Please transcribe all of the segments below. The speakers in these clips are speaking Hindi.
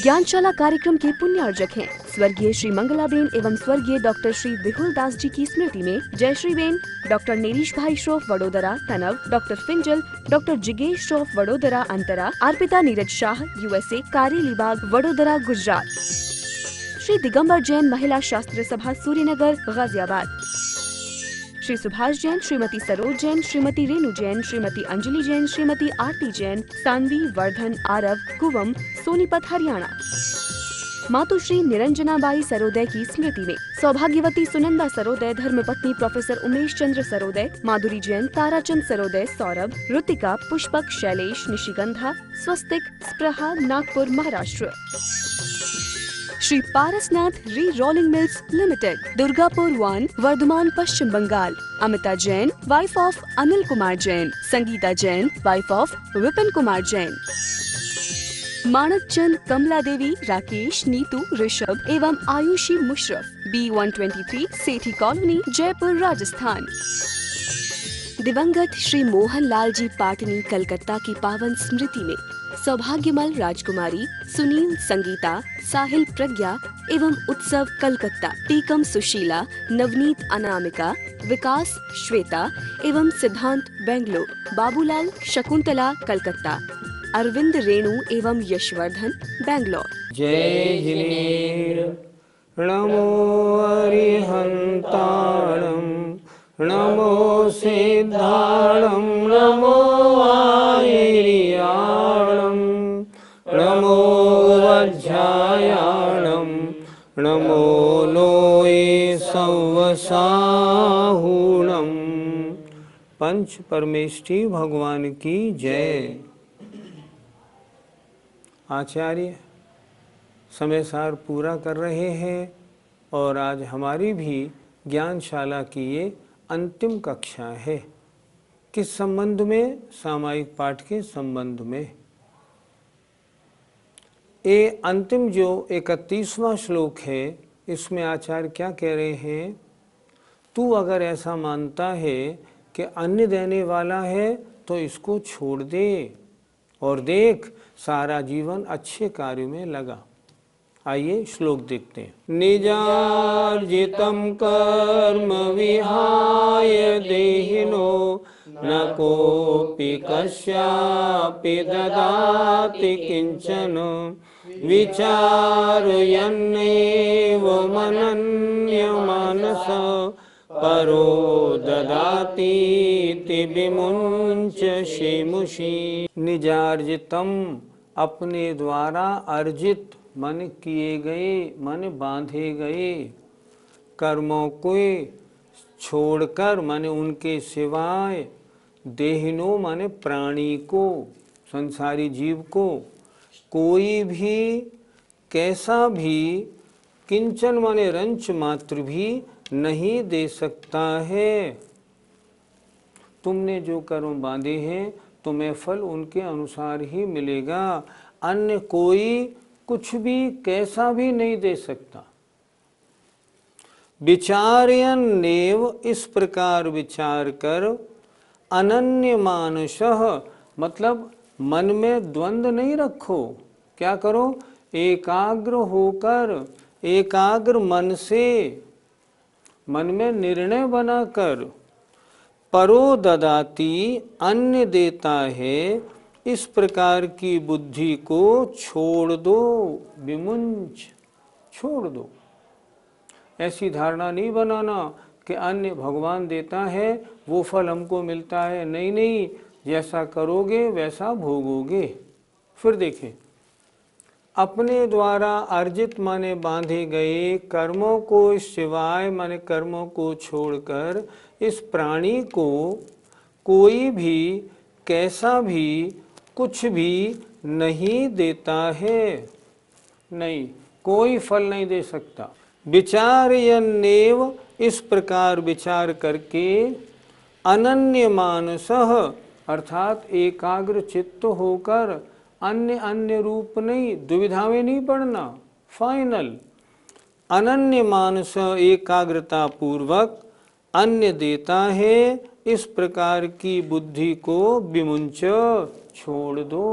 ज्ञानशाला कार्यक्रम के पुण्यार्जक हैं स्वर्गीय श्री मंगलाबेन एवं स्वर्गीय डॉक्टर श्री विहुल दास जी की स्मृति में जयश्री बेन, डॉक्टर नेरीश भाई श्रोफ वडोदरा तनव, डॉक्टर फिंजल, डॉक्टर जिगेश श्रोफ वडोदरा अंतरा, अर्पिता नीरज शाह USA कारेलीबाग वडोदरा गुजरात, श्री दिगंबर जैन महिला शास्त्र सभा सूर्यनगर गाजियाबाद, श्री सुभाष जैन, श्रीमती सरोज जैन, श्रीमती रेणु जैन, श्रीमती अंजलि जैन, श्रीमती आरती जैन, सानवी, वर्धन, आरव, कुवम, सोनीपत हरियाणा। मातुश्री निरंजनाबाई सरोदय की स्मृति में सौभाग्यवती सुनंदा सरोदय, धर्मपत्नी professor Umesh Chandra Sarodaya, Madhuri Jain, Tarachand Sarodaya, Saurabh, Ritika, Pushpak, Shailesh, Nishigandha, Swastik, Spraha, Nagpur Maharashtra. Shri Parasnath re rolling mills limited, Durgapur 1, Bardhaman Paschim Bengal. Amita Jain, wife of Anil Kumar Jain, Sangeeta Jain, wife of Vipin Kumar Jain. Manak Chand, Kamla Devi, Rakesh, Neetu, Rishabh एवं आयुषी मुशरफ, B123 सेठी कॉलोनी, जयपुर, राजस्थान। दिवंगत श्री मोहन लाल जी पाटनी कलकत्ता की पावन स्मृति में सौभाग्यमल राजकुमारी, सुनील, संगीता, साहिल, प्रज्ञा एवं उत्सव कलकत्ता, टीकम सुशीला, नवनीत अनामिका, विकास श्वेता एवं सिद्धांत बेंगलोर, बाबूलाल शकुंतला कलकत्ता, अरविंद रेणु एवं यशवर्धन बेंगलोर। जय जिनेर नमो अरिहंताणं नमो सिद्धाणं नमो आयर्याणं नमो वज्रायाणं नमो लोये संवसाहुणं। पंच परमेष्ठी भगवान की जय। आचार्य समय सार पूरा कर रहे हैं और आज हमारी भी ज्ञानशाला की ये अंतिम कक्षा है। किस संबंध में? सामायिक पाठ के संबंध में। ये अंतिम जो 31वां श्लोक है, इसमें आचार्य क्या कह रहे हैं? तू अगर ऐसा मानता है कि अन्न देने वाला है तो इसको छोड़ दे और देख सारा जीवन अच्छे कार्य में लगा। आइए श्लोक देखते हैं। निजार्जितं कर्म विहाय देहिनो न कोऽपि कस्यापि ददाति किंचन विचारयन्नेव मनन्यमानस परो ददाति विमुञ्चषीमुषी। निजार्जितम, अपने द्वारा अर्जित, मन किए गए, मन बांधे गए कर्मों को छोड़कर, मन उनके सिवाय, देहिनो माने प्राणी को, संसारी जीव को, कोई भी कैसा भी, किंचन माने रंच मात्र भी नहीं दे सकता है। तुमने जो कर्म बांधे हैं तुम्हें फल उनके अनुसार ही मिलेगा। अन्य कोई कुछ भी कैसा भी नहीं दे सकता। विचार्यन नेव, इस प्रकार विचार कर, अनन्य मानसः, मतलब मन में द्वंद्व नहीं रखो। क्या करो? एकाग्र होकर, एकाग्र मन से, मन में निर्णय बनाकर, परो ददाति, अन्य देता है, इस प्रकार की बुद्धि को छोड़ दो। विमुंच, छोड़ दो। ऐसी धारणा नहीं बनाना कि अन्य भगवान देता है, वो फल हमको मिलता है। नहीं नहीं, जैसा करोगे वैसा भोगोगे। फिर देखें, अपने द्वारा अर्जित माने बांधे गए कर्मों को सिवाय माने कर्मों को छोड़कर इस प्राणी को कोई भी कैसा भी कुछ भी नहीं देता है। नहीं, कोई फल नहीं दे सकता। विचारयन्नेव, इस प्रकार विचार करके, अनन्य मानसः, अर्थात एकाग्र चित्त होकर, अन्य अन्य रूप नहीं, दुविधा में नहीं पड़ना, फाइनल। अनन्य मानस, एकाग्रता पूर्वक अन्य देता है, इस प्रकार की बुद्धि को विमुंच, छोड़ दो।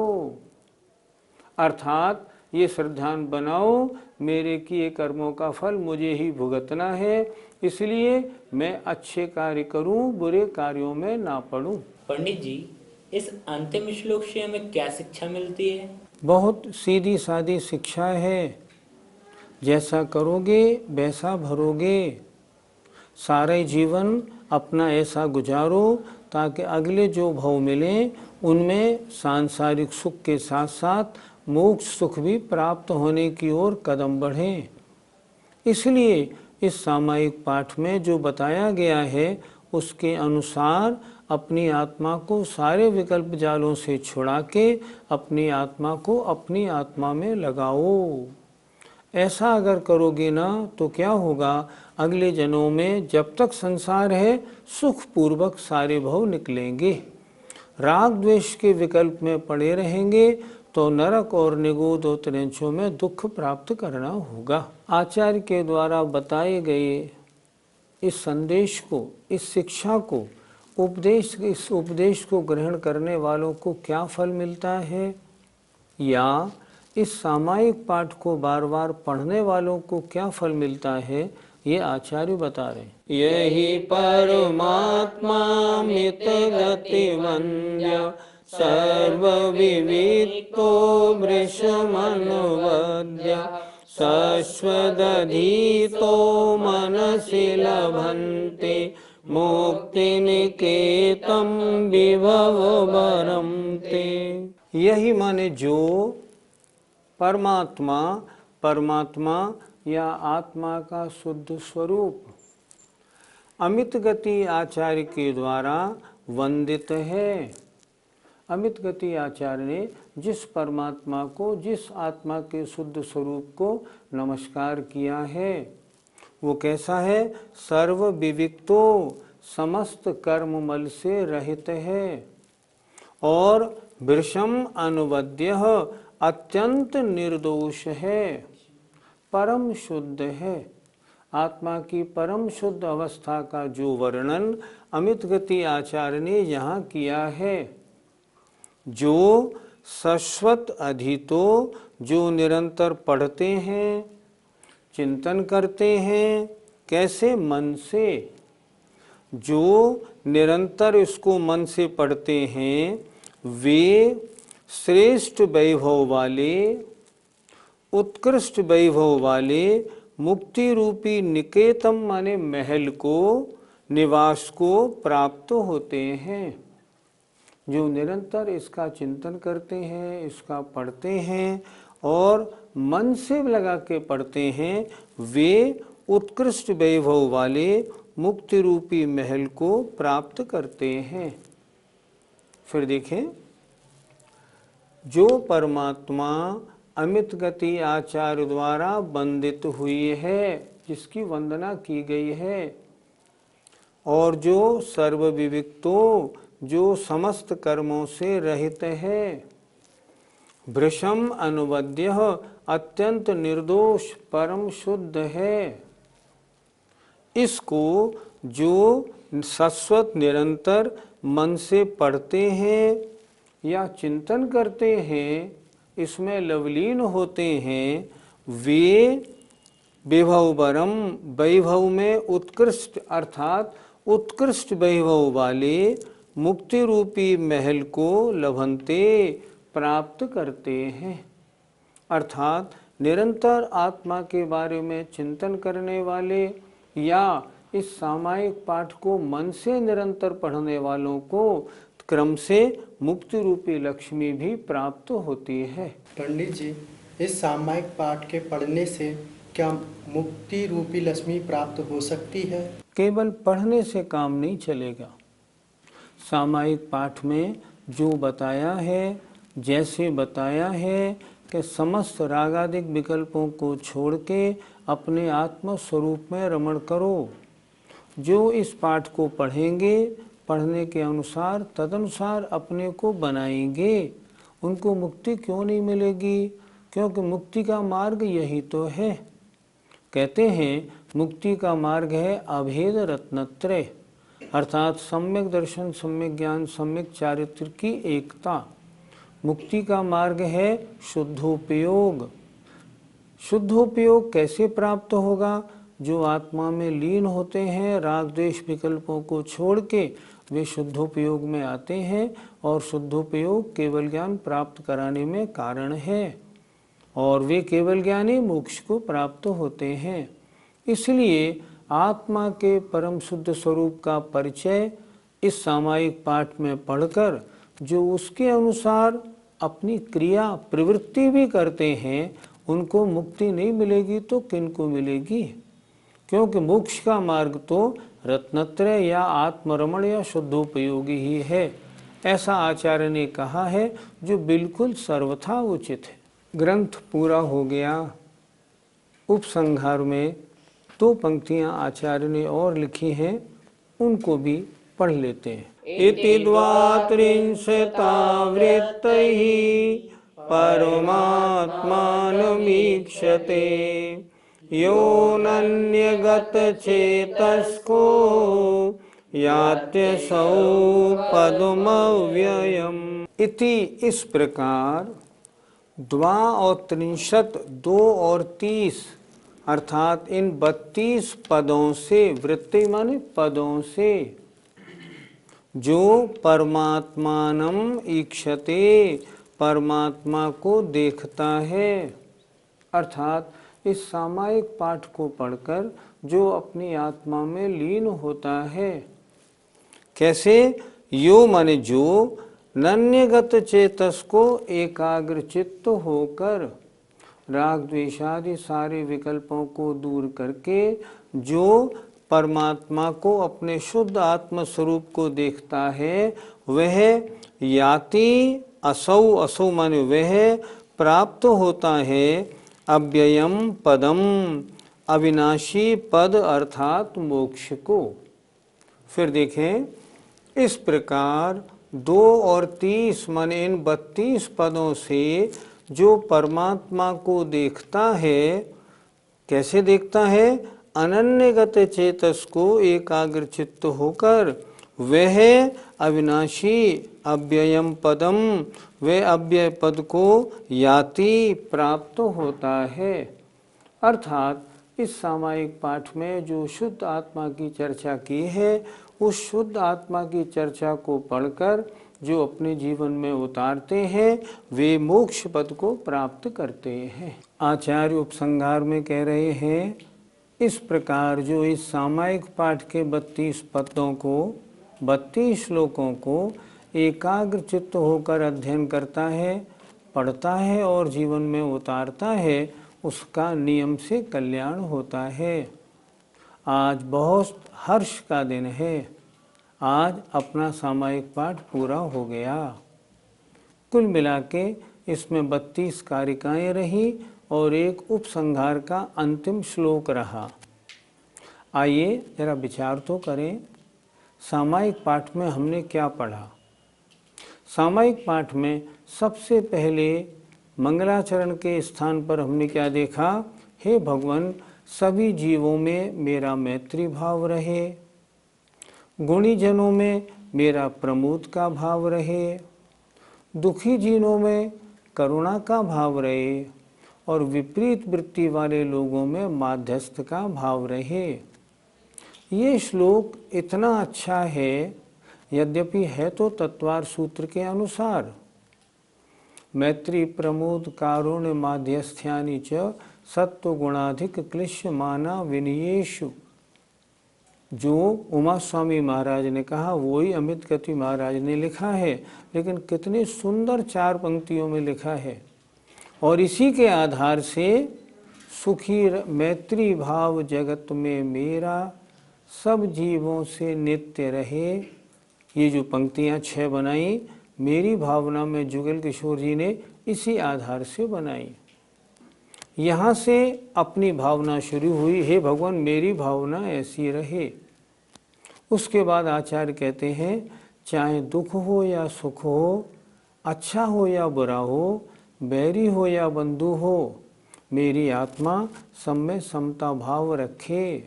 अर्थात ये श्रद्धान बनाओ, मेरे किए कर्मों का फल मुझे ही भुगतना है, इसलिए मैं अच्छे कार्य करूं, बुरे कार्यों में ना पड़ूं। पंडित जी, इस अंतिम श्लोक से हमें क्या शिक्षा मिलती है? बहुत सीधी सादी शिक्षा है। जैसा करोगे वैसा भरोगे। सारे जीवन अपना ऐसा गुजारो ताकि अगले जो भव मिले उनमें सांसारिक सुख के साथ साथ मोक्ष सुख भी प्राप्त होने की ओर कदम बढ़ें। इसलिए इस सामायिक पाठ में जो बताया गया है उसके अनुसार अपनी आत्मा को सारे विकल्प जालों से छुड़ा के अपनी आत्मा को अपनी आत्मा में लगाओ। ऐसा अगर करोगे ना तो क्या होगा, अगले जन्मों में जब तक संसार है सुख पूर्वक सारे भव निकलेंगे। राग द्वेष के विकल्प में पड़े रहेंगे तो नरक और निगूढ़ त्रिंचों में दुख प्राप्त करना होगा। आचार्य के द्वारा बताए गए इस संदेश को, इस शिक्षा को, इस उपदेश को ग्रहण करने वालों को क्या फल मिलता है, या इस सामायिक पाठ को बार बार पढ़ने वालों को क्या फल मिलता है, ये आचार्य बता रहे। यही परमात्मा मित गति वंद्य सर्व विविक्तो वृषमनुवद्य शश्वदधीतो मनसि लभन्ते मुक्ति निकेतम विभव वरम ते। यही माने जो परमात्मा या आत्मा का शुद्ध स्वरूप अमित गति आचार्य के द्वारा वंदित है। अमित गति आचार्य ने जिस परमात्मा को, जिस आत्मा के शुद्ध स्वरूप को नमस्कार किया है वो कैसा है, सर्व विविक्तो, समस्त कर्म मल से रहित है, और वृषम अनुवद्य, अत्यंत निर्दोष है, परम शुद्ध है। आत्मा की परम शुद्ध अवस्था का जो वर्णन अमित गति आचार्य ने यहाँ किया है, जो शाश्वत अधीतो, जो निरंतर पढ़ते हैं, चिंतन करते हैं, कैसे, मन से, जो निरंतर इसको मन से पढ़ते हैं वे श्रेष्ठ वैभव वाले, उत्कृष्ट वैभव वाले मुक्ति रूपी निकेतम माने महल को, निवास को प्राप्त होते हैं। जो निरंतर इसका चिंतन करते हैं, इसका पढ़ते हैं और मन से लगा के पढ़ते हैं, वे उत्कृष्ट वैभव वाले मुक्ति रूपी महल को प्राप्त करते हैं। फिर देखें, जो परमात्मा अमित गति आचार्य द्वारा वंदित हुई है, जिसकी वंदना की गई है, और जो सर्वविविक्तो, जो समस्त कर्मों से रहित है, वृषम अनुवद्य, अत्यंत निर्दोष, परम शुद्ध है, इसको जो शाश्वत निरंतर मन से पढ़ते हैं या चिंतन करते हैं, इसमें लवलीन होते हैं, वे विभववरम, वैभव में उत्कृष्ट अर्थात उत्कृष्ट वैभव वाले मुक्ति रूपी महल को लभन्ते, प्राप्त करते हैं। अर्थात निरंतर आत्मा के बारे में चिंतन करने वाले या इस सामायिक पाठ को मन से निरंतर पढ़ने वालों को क्रम से मुक्ति रूपी लक्ष्मी भी प्राप्त होती है। पंडित जी, इस सामायिक पाठ के पढ़ने से क्या मुक्ति रूपी लक्ष्मी प्राप्त हो सकती है? केवल पढ़ने से काम नहीं चलेगा। सामायिक पाठ में जो बताया है, जैसे बताया है कि समस्त रागादिक विकल्पों को छोड़ के अपने आत्म स्वरूप में रमण करो। जो इस पाठ को पढ़ेंगे, पढ़ने के अनुसार तदनुसार अपने को बनाएंगे, उनको मुक्ति क्यों नहीं मिलेगी? क्योंकि मुक्ति का मार्ग यही तो है। कहते हैं मुक्ति का मार्ग है अभेद रत्नत्रय, अर्थात सम्यक दर्शन, सम्यक ज्ञान, सम्यक चारित्र की एकता। मुक्ति का मार्ग है शुद्धोपयोग, शुद्धोपयोग कैसे प्राप्त होगा? जो आत्मा में लीन होते हैं, राग द्वेष विकल्पों को छोड़ के वे शुद्धोपयोग में आते हैं, और शुद्धोपयोग केवल ज्ञान प्राप्त कराने में कारण है, और वे केवल ज्ञानी मोक्ष को प्राप्त होते हैं। इसलिए आत्मा के परम शुद्ध स्वरूप का परिचय इस सामायिक पाठ में पढ़कर जो उसके अनुसार अपनी क्रिया प्रवृत्ति भी करते हैं, उनको मुक्ति नहीं मिलेगी तो किनको मिलेगी? क्योंकि मोक्ष का मार्ग तो रत्नत्रय या आत्मरमण या शुद्धोपयोगी ही है, ऐसा आचार्य ने कहा है, जो बिल्कुल सर्वथा उचित है। ग्रंथ पूरा हो गया। उपसंहार में 2 पंक्तियां आचार्य ने और लिखी हैं, उनको भी पढ़ लेते हैं। इति द्वात्रिंशतावृत्तैः परमात्मानमीक्षते योऽनन्यगतचेतस्को यात्यसौ पदमव्ययम्। इति इस प्रकार, द्वा और त्रिंशत 2 और 30 अर्थात इन 32 पदों से, वृत्ति माने पदों से, जो परमात्मानम ईक्षते परमात्मा को देखता है, अर्थात इस सामायिक पाठ को पढ़कर जो अपनी आत्मा में लीन होता है। कैसे? यो माने जो, नन्यगत चेतस को एकाग्र चित्त होकर राग द्वेषादि सारे विकल्पों को दूर करके जो परमात्मा को, अपने शुद्ध आत्म स्वरूप को देखता है, वह याति असौ, असौ माने वह प्राप्त होता है अव्ययम पदम, अविनाशी पद अर्थात मोक्ष को। फिर देखें, इस प्रकार 2 और 30 माने इन 32 पदों से जो परमात्मा को देखता है, कैसे देखता है? अनन्यगत चेतस को एकाग्र चित्त होकर, वह अविनाशी अव्ययम पदम, वह अव्यय पद को याति प्राप्त होता है। अर्थात इस सामायिक पाठ में जो शुद्ध आत्मा की चर्चा की है, उस शुद्ध आत्मा की चर्चा को पढ़कर जो अपने जीवन में उतारते हैं, वे मोक्ष पद को प्राप्त करते हैं। आचार्य उपसंहार में कह रहे हैं, इस प्रकार जो इस सामायिक पाठ के 32 पदों को, 32 श्लोकों को एकाग्र चित्त होकर अध्ययन करता है, पढ़ता है और जीवन में उतारता है, उसका नियम से कल्याण होता है। आज बहुत हर्ष का दिन है। आज अपना सामायिक पाठ पूरा हो गया। कुल मिला के इसमें 32 कारिकाएं रही और एक उपसंहार का अंतिम श्लोक रहा। आइए जरा विचार तो करें, सामायिक पाठ में हमने क्या पढ़ा? सामायिक पाठ में सबसे पहले मंगलाचरण के स्थान पर हमने क्या देखा? हे भगवान, सभी जीवों में मेरा मैत्री भाव रहे, गुणी जनों में मेरा प्रमोद का भाव रहे, दुखी जीवों में करुणा का भाव रहे, और विपरीत वृत्ति वाले लोगों में माध्यस्थ का भाव रहे। ये श्लोक इतना अच्छा है, यद्यपि है तो तत्वार सूत्र के अनुसार। मैत्री प्रमोद कारुण्य माध्यस्थ्यानि च सत्व गुणाधिक क्लिश्यमाना विनयेषु, जो उमा स्वामी महाराज ने कहा वही अमित गति महाराज ने लिखा है, लेकिन कितने सुंदर 4 पंक्तियों में लिखा है। और इसी के आधार से सुखी मैत्री भाव जगत में मेरा, सब जीवों से नित्य रहे, ये जो पंक्तियां 6 बनाई, मेरी भावना में जुगल किशोर जी ने इसी आधार से बनाई। यहाँ से अपनी भावना शुरू हुई, हे भगवान मेरी भावना ऐसी रहे। उसके बाद आचार्य कहते हैं, चाहे दुख हो या सुख हो, अच्छा हो या बुरा हो, बैरी हो या बंधु हो, मेरी आत्मा सब में समता भाव रखे,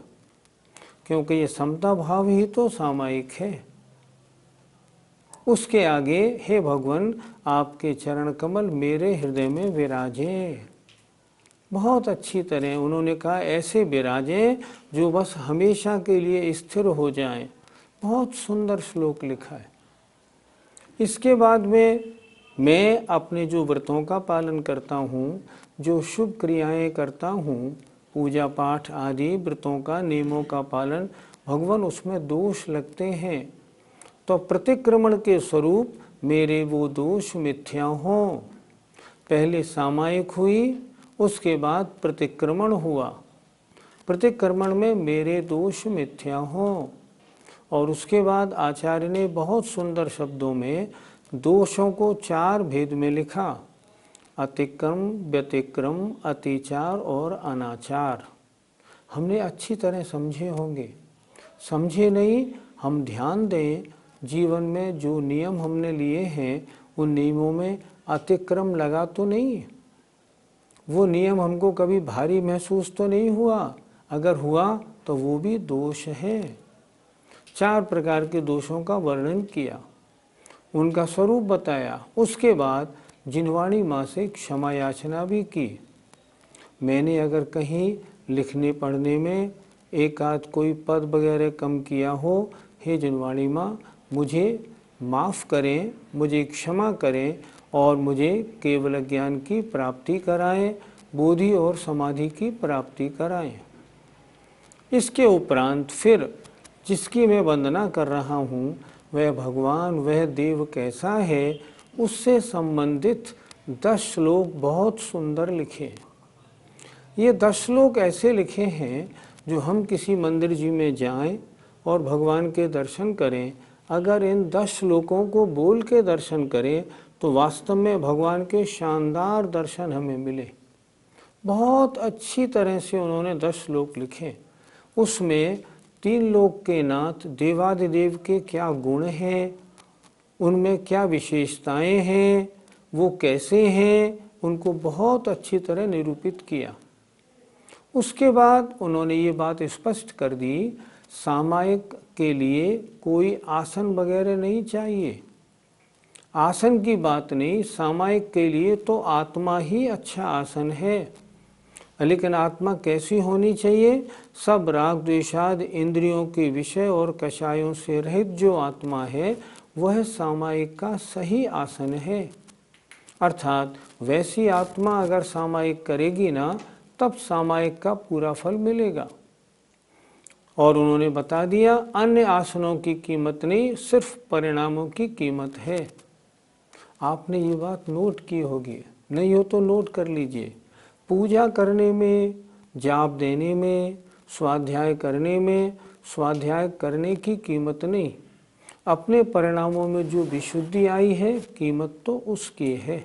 क्योंकि ये समता भाव ही तो सामायिक है। उसके आगे, हे भगवान आपके चरण कमल मेरे हृदय में विराजे। बहुत अच्छी तरह उन्होंने कहा ऐसे विराजें जो बस हमेशा के लिए स्थिर हो जाएं। बहुत सुंदर श्लोक लिखा है। इसके बाद में मैं अपने जो व्रतों का पालन करता हूँ, जो शुभ क्रियाएं करता हूँ, पूजा पाठ आदि व्रतों का नियमों का पालन, भगवान उसमें दोष लगते हैं तो प्रतिक्रमण के स्वरूप मेरे वो दोष मिथ्या हों। पहले सामायिक हुई, उसके बाद प्रतिक्रमण हुआ। प्रतिक्रमण में मेरे दोष मिथ्या हों। और उसके बाद आचार्य ने बहुत सुंदर शब्दों में दोषों को 4 भेद में लिखा: अतिक्रम, व्यतिक्रम, अतिचार और अनाचार। हमने अच्छी तरह समझे होंगे। समझे नहीं, हम ध्यान दें, जीवन में जो नियम हमने लिए हैं उन नियमों में अतिक्रम लगा तो नहीं, वो नियम हमको कभी भारी महसूस तो नहीं हुआ, अगर हुआ तो वो भी दोष है। 4 प्रकार के दोषों का वर्णन किया, उनका स्वरूप बताया। उसके बाद जिनवाणी माँ से क्षमा याचना भी की। मैंने अगर कहीं लिखने पढ़ने में एक आध कोई पद वगैरह कम किया हो, हे जिनवाणी माँ मुझे माफ़ करें, मुझे क्षमा करें और मुझे केवल ज्ञान की प्राप्ति कराएं, बोधि और समाधि की प्राप्ति कराएं। इसके उपरांत फिर जिसकी मैं वंदना कर रहा हूँ वह भगवान, वह देव कैसा है, उससे संबंधित 10 श्लोक बहुत सुंदर लिखे। ये 10 श्लोक ऐसे लिखे हैं जो हम किसी मंदिर जी में जाएं और भगवान के दर्शन करें, अगर इन 10 श्लोकों को बोल के दर्शन करें तो वास्तव में भगवान के शानदार दर्शन हमें मिले। बहुत अच्छी तरह से उन्होंने 10 श्लोक लिखे। उसमें 3 लोक के नाथ देवादिदेव के क्या गुण हैं, उनमें क्या विशेषताएं हैं, वो कैसे हैं, उनको बहुत अच्छी तरह निरूपित किया। उसके बाद उन्होंने ये बात स्पष्ट कर दी, सामायिक के लिए कोई आसन वगैरह नहीं चाहिए। आसन की बात नहीं, सामायिक के लिए तो आत्मा ही अच्छा आसन है। लेकिन आत्मा कैसी होनी चाहिए? सब राग द्वेषाद इंद्रियों के विषय और कषायों से रहित जो आत्मा है वह सामायिक का सही आसन है। अर्थात वैसी आत्मा अगर सामायिक करेगी ना, तब सामायिक का पूरा फल मिलेगा। और उन्होंने बता दिया अन्य आसनों की कीमत नहीं, सिर्फ परिणामों की कीमत है। आपने ये बात नोट की होगी, नहीं हो तो नोट कर लीजिए। पूजा करने में, जाप देने में, स्वाध्याय करने में, स्वाध्याय करने की कीमत नहीं, अपने परिणामों में जो विशुद्धि आई है कीमत तो उसकी है।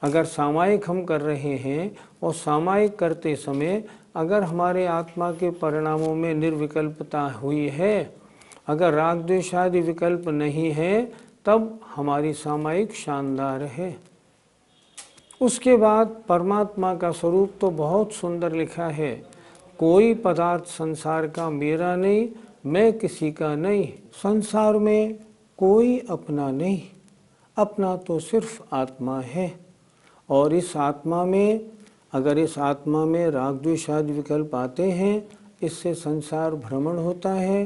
अगर सामायिक हम कर रहे हैं और सामायिक करते समय अगर हमारे आत्मा के परिणामों में निर्विकल्पता हुई है, अगर राग द्वेष आदि विकल्प नहीं है, तब हमारी सामायिक शानदार है। उसके बाद परमात्मा का स्वरूप तो बहुत सुंदर लिखा है, कोई पदार्थ संसार का मेरा नहीं, मैं किसी का नहीं। संसार में कोई अपना नहीं, अपना तो सिर्फ आत्मा है। और इस आत्मा में, अगर इस आत्मा में राग द्वेष आदि विकल्प आते हैं, इससे संसार भ्रमण होता है,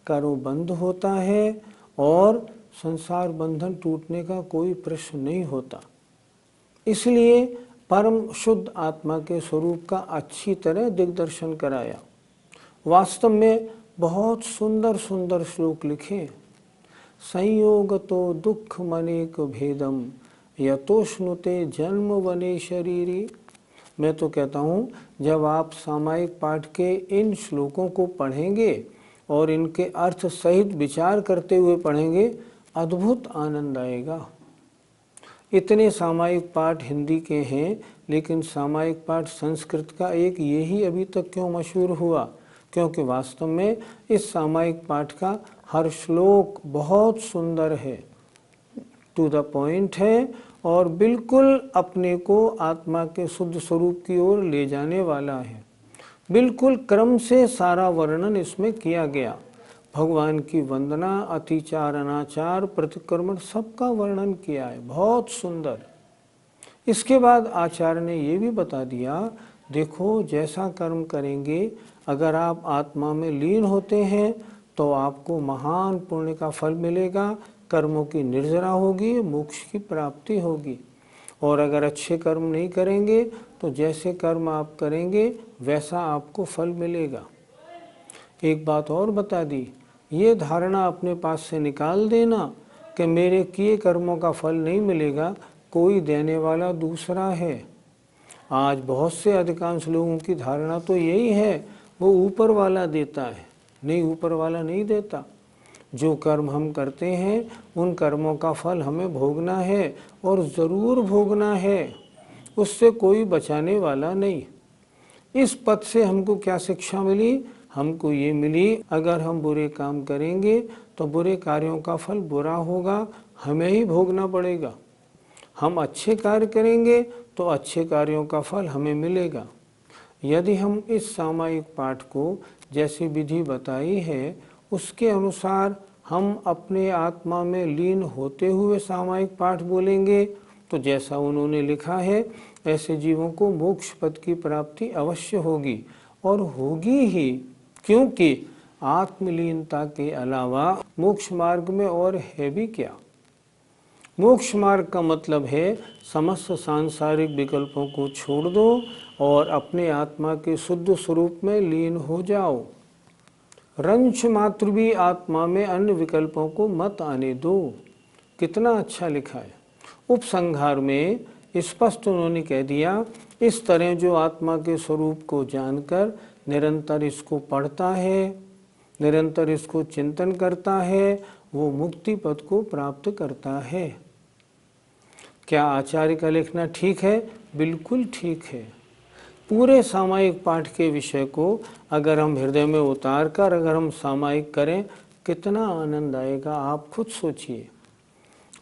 कर्म बंध होता है और संसार बंधन टूटने का कोई प्रश्न नहीं होता। इसलिए परम शुद्ध आत्मा के स्वरूप का अच्छी तरह दिग्दर्शन कराया। वास्तव में बहुत सुंदर सुंदर श्लोक लिखे। संयोगतो दुख मनेक भेदम यतोष्णुते जन्म वने शरीरी। मैं तो कहता हूँ जब आप सामायिक पाठ के इन श्लोकों को पढ़ेंगे और इनके अर्थ सहित विचार करते हुए पढ़ेंगे, अद्भुत आनंद आएगा। इतने सामायिक पाठ हिंदी के हैं, लेकिन सामायिक पाठ संस्कृत का एक यही अभी तक क्यों मशहूर हुआ? क्योंकि वास्तव में इस सामायिक पाठ का हर श्लोक बहुत सुंदर है, टू द पॉइंट है और बिल्कुल अपने को आत्मा के शुद्ध स्वरूप की ओर ले जाने वाला है। बिल्कुल क्रम से सारा वर्णन इसमें किया गया। भगवान की वंदना, अतिचार, अनाचार, प्रतिक्रमण सबका वर्णन किया है, बहुत सुंदर। इसके बाद आचार्य ने ये भी बता दिया, देखो जैसा कर्म करेंगे, अगर आप आत्मा में लीन होते हैं तो आपको महान पुण्य का फल मिलेगा, कर्मों की निर्जरा होगी, मोक्ष की प्राप्ति होगी। और अगर अच्छे कर्म नहीं करेंगे तो जैसे कर्म आप करेंगे वैसा आपको फल मिलेगा। एक बात और बता दी, ये धारणा अपने पास से निकाल देना कि मेरे किए कर्मों का फल नहीं मिलेगा, कोई देने वाला दूसरा है। आज बहुत से अधिकांश लोगों की धारणा तो यही है, वो ऊपर वाला देता है। नहीं, ऊपर वाला नहीं देता। जो कर्म हम करते हैं उन कर्मों का फल हमें भोगना है और ज़रूर भोगना है, उससे कोई बचाने वाला नहीं। इस पद से हमको क्या शिक्षा मिली? हमको ये मिली, अगर हम बुरे काम करेंगे तो बुरे कार्यों का फल बुरा होगा, हमें ही भोगना पड़ेगा। हम अच्छे कार्य करेंगे तो अच्छे कार्यों का फल हमें मिलेगा। यदि हम इस सामायिक पाठ को जैसी विधि बताई है उसके अनुसार हम अपने आत्मा में लीन होते हुए सामायिक पाठ बोलेंगे तो जैसा उन्होंने लिखा है ऐसे जीवों को मोक्ष पद की प्राप्ति अवश्य होगी, और होगी ही, क्योंकि आत्मलीनता के अलावा मोक्ष मार्ग में और है भी क्या। मोक्ष मार्ग का मतलब है समस्त सांसारिक विकल्पों को छोड़ दो और अपने आत्मा के शुद्ध स्वरूप में लीन हो जाओ। रंच मात्र भी आत्मा में अन्य विकल्पों को मत आने दो। कितना अच्छा लिखा है। उपसंहार में स्पष्ट उन्होंने कह दिया, इस तरह जो आत्मा के स्वरूप को जानकर निरंतर इसको पढ़ता है, निरंतर इसको चिंतन करता है, वो मुक्ति पद को प्राप्त करता है। क्या आचार्य का लिखना ठीक है? बिल्कुल ठीक है। पूरे सामायिक पाठ के विषय को अगर हम हृदय में उतार कर अगर हम सामायिक करें, कितना आनंद आएगा, आप खुद सोचिए।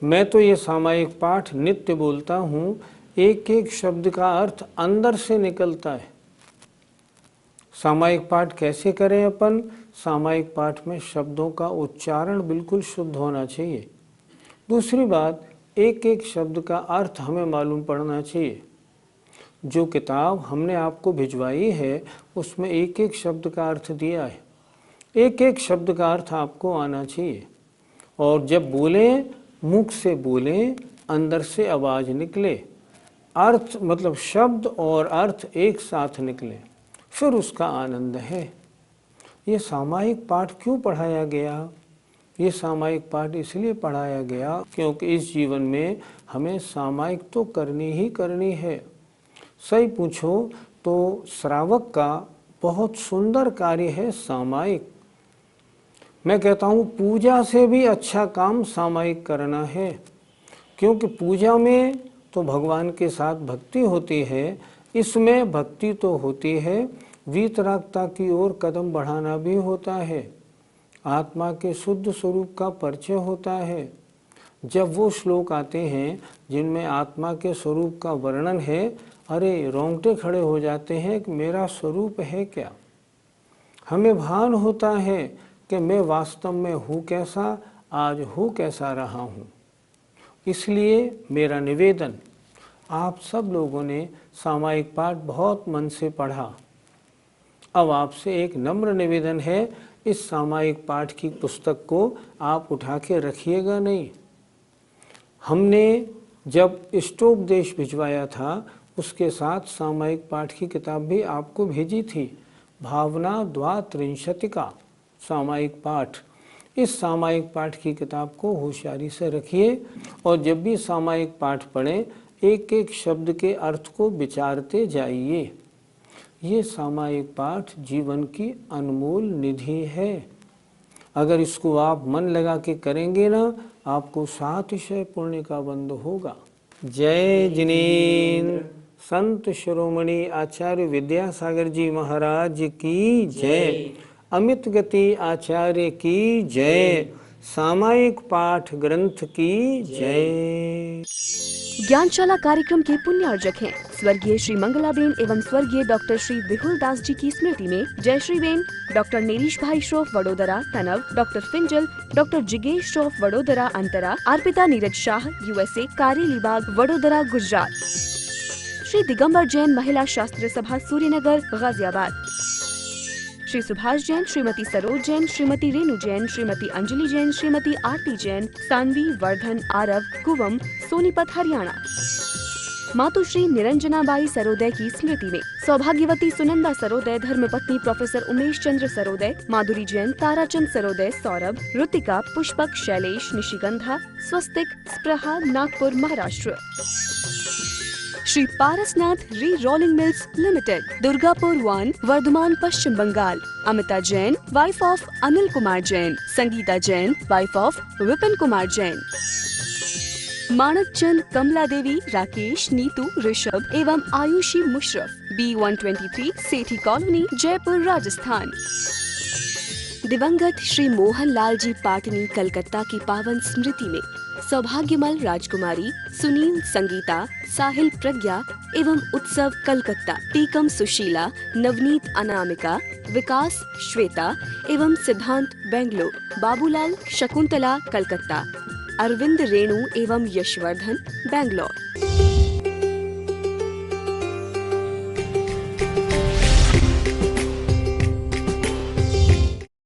मैं तो ये सामायिक पाठ नित्य बोलता हूँ, एक एक शब्द का अर्थ अंदर से निकलता है। सामायिक पाठ कैसे करें अपन? सामायिक पाठ में शब्दों का उच्चारण बिल्कुल शुद्ध होना चाहिए। दूसरी बात, एक एक शब्द का अर्थ हमें मालूम पड़ना चाहिए। जो किताब हमने आपको भिजवाई है उसमें एक एक शब्द का अर्थ दिया है, एक एक शब्द का अर्थ आपको आना चाहिए। और जब बोलें, मुख से बोलें, अंदर से आवाज़ निकले, अर्थ मतलब शब्द और अर्थ एक साथ निकले, फिर उसका आनंद है। ये सामायिक पाठ क्यों पढ़ाया गया? ये सामायिक पाठ इसलिए पढ़ाया गया क्योंकि इस जीवन में हमें सामायिक तो करनी ही करनी है। सही पूछो तो श्रावक का बहुत सुंदर कार्य है सामायिक। मैं कहता हूँ पूजा से भी अच्छा काम सामायिक करना है, क्योंकि पूजा में तो भगवान के साथ भक्ति होती है, इसमें भक्ति तो होती है, वीतरागता की ओर कदम बढ़ाना भी होता है, आत्मा के शुद्ध स्वरूप का परिचय होता है। जब वो श्लोक आते हैं जिनमें आत्मा के स्वरूप का वर्णन है, अरे रोंगटे खड़े हो जाते हैं कि मेरा स्वरूप है क्या। हमें भान होता है कि मैं वास्तव में हूँ कैसा, आज हूँ कैसा रहा हूँ। इसलिए मेरा निवेदन, आप सब लोगों ने सामायिक पाठ बहुत मन से पढ़ा। अब आपसे एक नम्र निवेदन है, इस सामायिक पाठ की पुस्तक को आप उठा के रखिएगा नहीं। हमने जब इष्टोपदेश भिजवाया था उसके साथ सामायिक पाठ की किताब भी आपको भेजी थी, भावना द्वात्रिंशतिका सामायिक पाठ। इस सामायिक पाठ की किताब को होशियारी से रखिए और जब भी सामायिक पाठ पढ़ें एक एक शब्द के अर्थ को विचारते जाइए। ये सामायिक पाठ जीवन की अनमोल निधि है। अगर इसको आप मन लगा के करेंगे ना, आपको सातिशय पुण्य का बंध होगा। जय जिनेन्द्र। संत शिरोमणि आचार्य विद्यासागर जी महाराज की जय। अमित गति आचार्य की जय। सामायिक पाठ ग्रंथ की जय। ज्ञानशाला कार्यक्रम के पुण्यार्जक हैं स्वर्गीय श्री मंगलाबेन एवं स्वर्गीय डॉक्टर श्री विहुल दास जी की स्मृति में जयश्री बेन, डॉक्टर नेरीश भाई श्रोफ वडोदरा तनव, डॉक्टर फिंजल, डॉक्टर जिगेश श्रोफ वडोदरा अंतरा, अर्पिता नीरज शाह USA कारेलीबाग वडोदरा गुजरात, श्री दिगंबर जैन महिला शास्त्र सभा सूर्यनगर गाजियाबाद, श्री सुभाष जैन, श्रीमती सरोज जैन, श्रीमती रेणु जैन, श्रीमती अंजलि जैन, श्रीमती आरती जैन, सानवी वर्धन आरव कुवम सोनीपत हरियाणा। मातुश्री निरंजनाबाई सरोदय की स्मृति में सौभाग्यवती सुनंदा सरोदय, धर्मपत्नी professor Umesh Chandra Sarodaya, Madhuri Jain, Tarachand Sarodaya, Saurabh, Ritika, Pushpak, Shailesh, Nishigandha, Swastik, Spraha, Nagpur Maharashtra. Shri Parasnath re rolling mills limited, Durgapur 1, Bardhaman Paschim Bengal. Amita Jain, wife of Anil Kumar Jain, Sangeeta Jain, wife of Vipin Kumar Jain. Manak Chand, Kamla Devi, Rakesh, Neetu, Rishabh एवं आयुषी मुशरफ, B123 सेठी कॉलोनी, जयपुर राजस्थान। दिवंगत श्री मोहन लाल जी पाटनी कलकत्ता की पावन स्मृति में सौभाग्यमल राजकुमारी, सुनील संगीता, साहिल प्रज्ञा एवं उत्सव कलकत्ता, टीकम सुशीला, नवनीत अनामिका, विकास श्वेता एवं सिद्धांत बेंगलोर, बाबूलाल शकुंतला कलकत्ता, अरविंद रेणु एवं यशवर्धन बेंगलोर।